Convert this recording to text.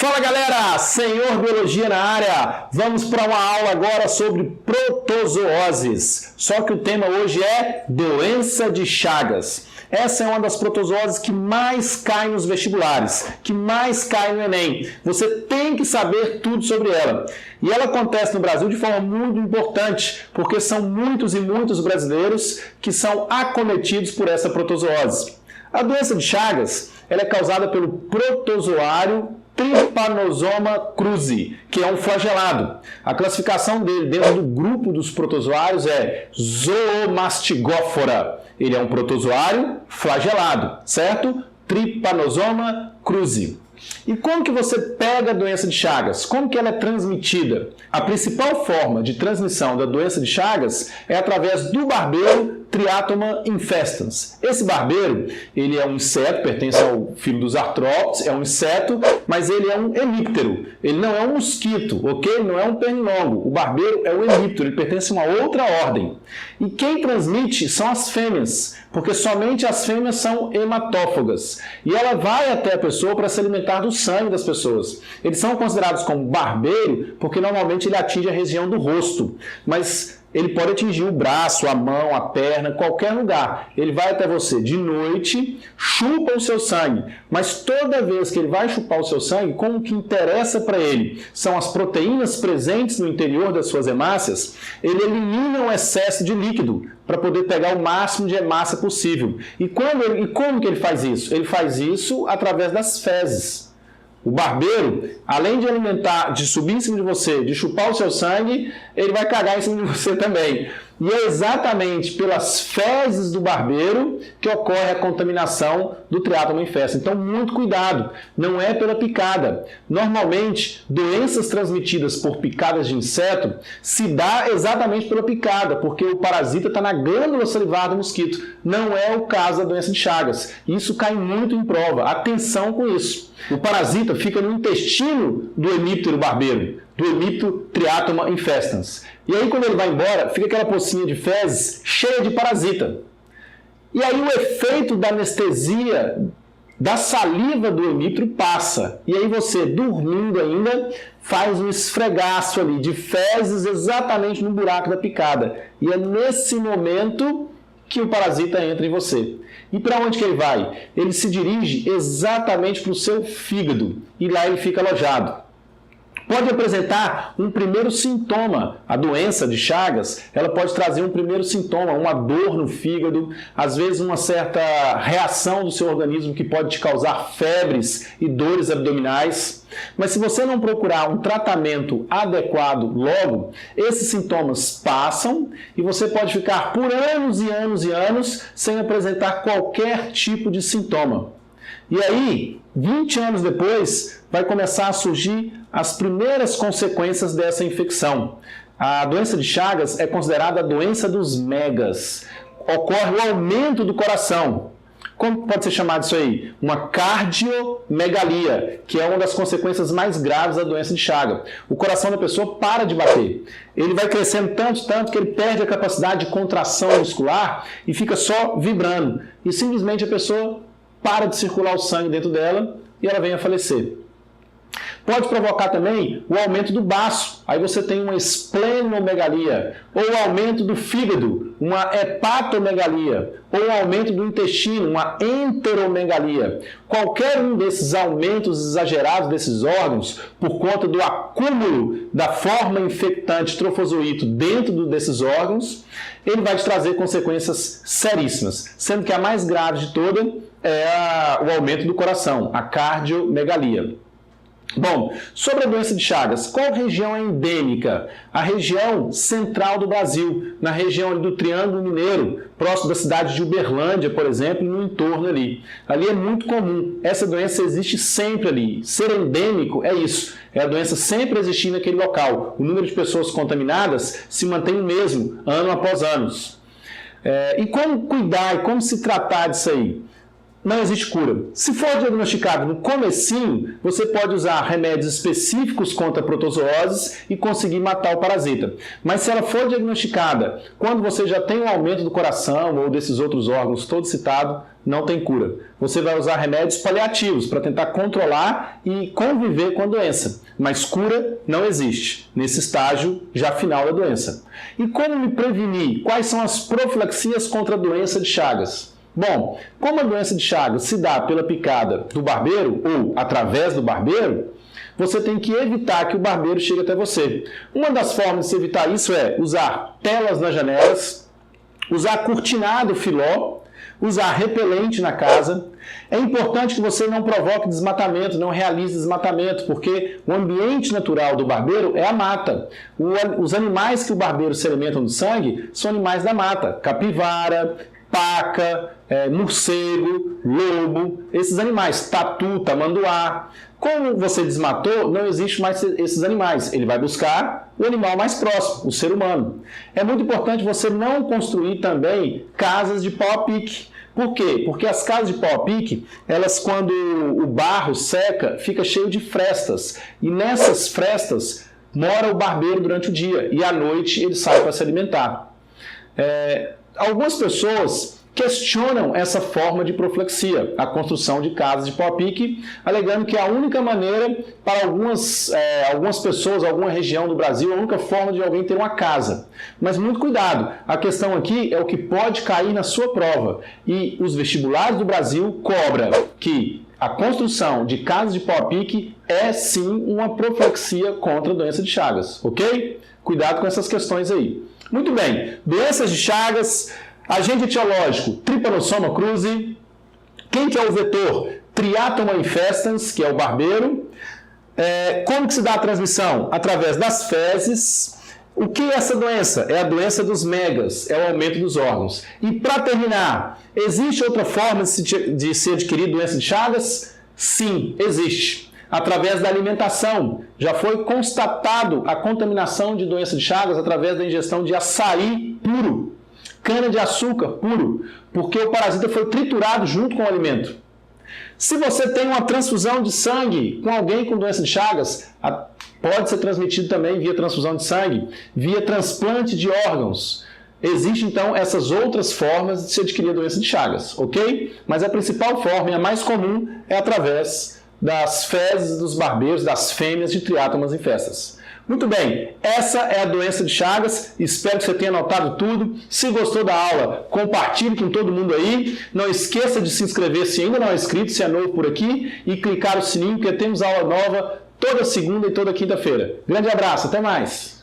Fala galera, Senhor Biologia na área. Vamos para uma aula agora sobre protozooses. Só que o tema hoje é doença de Chagas. Essa é uma das protozooses que mais cai nos vestibulares, que mais cai no Enem. Você tem que saber tudo sobre ela. E ela acontece no Brasil de forma muito importante, porque são muitos e muitos brasileiros que são acometidos por essa protozoose. A doença de Chagas ela é causada pelo protozoário Trypanosoma cruzi, que é um flagelado. A classificação dele dentro do grupo dos protozoários é Zoomastigófora. Ele é um protozoário flagelado, certo? Trypanosoma cruzi. E como que você pega a doença de Chagas? Como que ela é transmitida? A principal forma de transmissão da doença de Chagas é através do barbeiro Triatoma infestans. Esse barbeiro, ele é um inseto, pertence ao filho dos artrópodes, é um inseto, mas ele é um hemíptero. Ele não é um mosquito, ok? Ele não é um pernilongo. O barbeiro é o hemíptero, ele pertence a uma outra ordem. E quem transmite são as fêmeas, porque somente as fêmeas são hematófagas. E ela vai até a pessoa para se alimentar do sangue das pessoas. Eles são considerados como barbeiro porque normalmente ele atinge a região do rosto, mas ele pode atingir o braço, a mão, a perna, qualquer lugar. Ele vai até você de noite, chupa o seu sangue, mas toda vez que ele vai chupar o seu sangue, como o que interessa para ele são as proteínas presentes no interior das suas hemácias, ele elimina o excesso de líquido para poder pegar o máximo de hemácia possível. E como que ele faz isso? Ele faz isso através das fezes. O barbeiro, além de alimentar, de subir em cima de você, de chupar o seu sangue, ele vai cagar em cima de você também. E é exatamente pelas fezes do barbeiro que ocorre a contaminação do Triatoma infestans. Então, muito cuidado, não é pela picada. Normalmente, doenças transmitidas por picadas de inseto se dá exatamente pela picada, porque o parasita está na glândula salivar do mosquito. Não é o caso da doença de Chagas. Isso cai muito em prova. Atenção com isso. O parasita fica no intestino do hemíptero barbeiro, do hemíptero Triatoma infestans. E aí, quando ele vai embora, fica aquela pocinha de fezes cheia de parasita. E aí o efeito da anestesia da saliva do hemíptero passa. E aí você, dormindo ainda, faz um esfregaço ali de fezes exatamente no buraco da picada. E é nesse momento que o parasita entra em você. E para onde que ele vai? Ele se dirige exatamente para o seu fígado. E lá ele fica alojado. Pode apresentar um primeiro sintoma. A doença de Chagas, ela pode trazer um primeiro sintoma, uma dor no fígado, às vezes uma certa reação do seu organismo que pode te causar febres e dores abdominais. Mas se você não procurar um tratamento adequado logo, esses sintomas passam e você pode ficar por anos e anos e anos sem apresentar qualquer tipo de sintoma. E aí, 20 anos depois, vai começar a surgir as primeiras consequências dessa infecção. A doença de Chagas é considerada a doença dos megas. Ocorre o aumento do coração. Como pode ser chamado isso aí? Uma cardiomegalia, que é uma das consequências mais graves da doença de Chagas. O coração da pessoa para de bater. Ele vai crescendo tanto que ele perde a capacidade de contração muscular e fica só vibrando. E simplesmente a pessoa para de circular o sangue dentro dela e ela vem a falecer. Pode provocar também o aumento do baço. Aí você tem uma esplenomegalia, ou o aumento do fígado, uma hepatomegalia, ou o aumento do intestino, uma enteromegalia. Qualquer um desses aumentos exagerados desses órgãos, por conta do acúmulo da forma infectante trofozoito dentro desses órgãos, ele vai te trazer consequências seríssimas, sendo que a mais grave de toda é o aumento do coração, a cardiomegalia. Bom, sobre a doença de Chagas, qual região é endêmica? A região central do Brasil, na região do Triângulo Mineiro, próximo da cidade de Uberlândia, por exemplo, e no entorno ali. Ali é muito comum, essa doença existe sempre ali. Ser endêmico é isso, é a doença sempre existindo naquele local. O número de pessoas contaminadas se mantém o mesmo, ano após ano. E como cuidar e como se tratar disso aí? não existe cura. Se for diagnosticado no comecinho, você pode usar remédios específicos contra protozooses e conseguir matar o parasita. Mas se ela for diagnosticada quando você já tem um aumento do coração ou desses outros órgãos todos citados, não tem cura. Você vai usar remédios paliativos para tentar controlar e conviver com a doença. Mas cura não existe nesse estágio já final da doença. E como me prevenir? Quais são as profilaxias contra a doença de Chagas? Bom, como a doença de Chagas se dá pela picada do barbeiro ou através do barbeiro, você tem que evitar que o barbeiro chegue até você. Uma das formas de se evitar isso é usar telas nas janelas, usar cortinado filó, usar repelente na casa. É importante que você não provoque desmatamento, não realize desmatamento, porque o ambiente natural do barbeiro é a mata. Os animais que o barbeiro se alimentam do sangue são animais da mata, capivara, paca, morcego, lobo, esses animais, tatu, tamanduá. Como você desmatou, não existe mais esses animais. Ele vai buscar o animal mais próximo, o ser humano. É muito importante você não construir também casas de pau a pique. Por quê? Porque as casas de pau a pique, elas quando o barro seca, fica cheio de frestas. E nessas frestas mora o barbeiro durante o dia e à noite ele sai para se alimentar. Algumas pessoas questionam essa forma de profilaxia, a construção de casas de pau a pique, alegando que é a única maneira para algumas pessoas, alguma região do Brasil, a única forma de alguém ter uma casa. Mas muito cuidado, a questão aqui é o que pode cair na sua prova. E os vestibulares do Brasil cobram que a construção de casas de pau a pique é sim uma profilaxia contra a doença de Chagas, ok? Cuidado com essas questões aí. Muito bem, doenças de Chagas, agente etiológico, Trypanosoma cruzi. Quem que é o vetor? Triatoma infestans, que é o barbeiro. Como que se dá a transmissão? Através das fezes. O que é essa doença? É a doença dos megas, é o aumento dos órgãos. E para terminar, existe outra forma de se adquirir doença de Chagas? Sim, existe. Através da alimentação. Já foi constatado a contaminação de doença de Chagas através da ingestão de açaí puro, cana-de-açúcar puro, porque o parasita foi triturado junto com o alimento. Se você tem uma transfusão de sangue com alguém com doença de Chagas, pode ser transmitido também via transfusão de sangue, via transplante de órgãos. Existem, então, essas outras formas de se adquirir a doença de Chagas, ok? Mas a principal forma e a mais comum é através das fezes dos barbeiros, das fêmeas de Triatomas infestas. Muito bem, essa é a doença de Chagas, espero que você tenha anotado tudo. Se gostou da aula, compartilhe com todo mundo aí. Não esqueça de se inscrever se ainda não é inscrito, se é novo por aqui, e clicar no sininho, porque temos aula nova toda segunda e toda quinta-feira. Grande abraço, até mais!